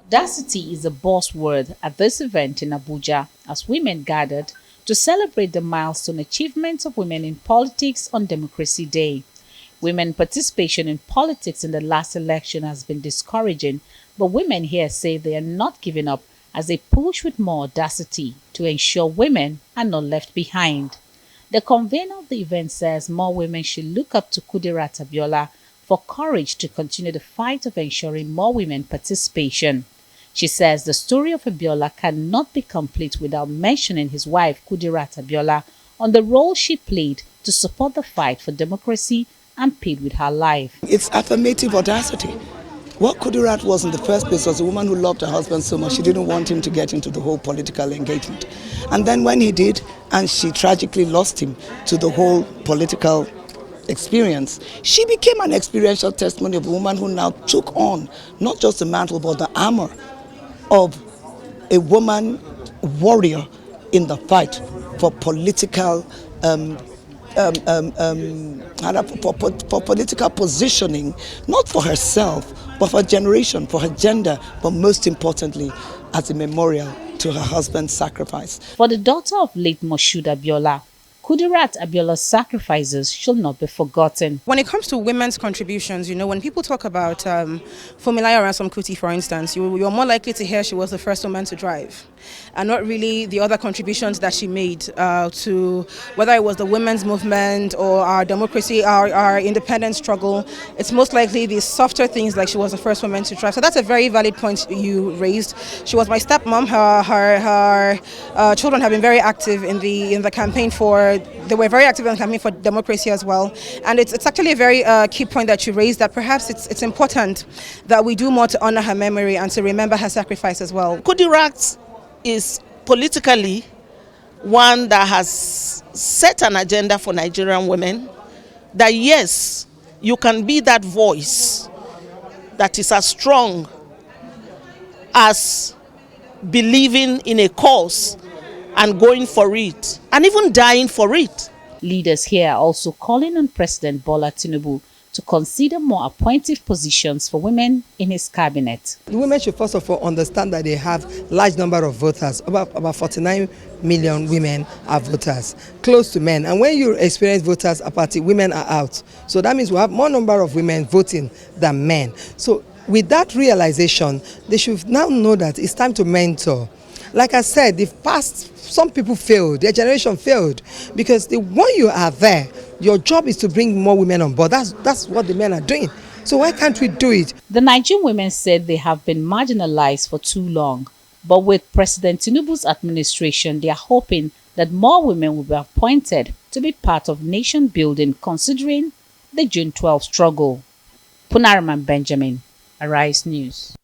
Diversity is a buzzword at this event in Abuja as women gathered to celebrate the milestone achievements of women in politics on Democracy Day. Women participation in politics in the last election has been discouraging, but women here say they are not giving up as they push with more audacity to ensure women are not left behind. The convener of the event says more women should look up to Kudirat Abiola for courage to continue the fight of ensuring more women participation. She says the story of Abiola cannot be complete without mentioning his wife Kudirat Abiola on the role she played to support the fight for democracy and paid with her life. It's affirmative audacity. What Kudirat was in the first place was a woman who loved her husband so much she didn't want him to get into the whole political engagement. And then when he did, and she tragically lost him to the whole political experience, she became an experiential testimony of a woman who now took on not just the mantle but the armor of a woman warrior in the fight for political for political positioning, not for herself, but for her generation, for her gender, but most importantly, as a memorial to her husband's sacrifice. For the daughter of late Moshood Abiola, Kudirat Abiola's sacrifices should not be forgotten. When it comes to women's contributions, when people talk about Funmilayo Ransome Kuti, for instance, you're more likely to hear she was the first woman to drive, and not really the other contributions that she made to whether it was the women's movement or our democracy, our independence struggle. It's most likely the softer things like she was the first woman to drive. So that's a very valid point you raised. She was my stepmom. Her children have been very active in the campaign they were very active in the campaign for democracy as well. And it's actually a very key point that you raised, that perhaps it's important that we do more to honor her memory and to remember her sacrifice as well. Kudirat is politically one that has set an agenda for Nigerian women, that yes, you can be that voice that is as strong as believing in a cause and going for it, and even dying for it. Leaders here are also calling on President Bola Tinubu to consider more appointive positions for women in his cabinet. The women should first of all understand that they have large number of voters. About 49 million women are voters, close to men. And when you experience voters apathy, women are out. So that means we have more number of women voting than men. So with that realization, they should now know that it's time to mentor. Like I said, some people failed, their generation failed, because when you are there, your job is to bring more women on board. That's what the men are doing. So why can't we do it? The Nigerian women said they have been marginalized for too long, but with President Tinubu's administration, they are hoping that more women will be appointed to be part of nation building, considering the June 12 struggle. Punaraman Benjamin, Arise News.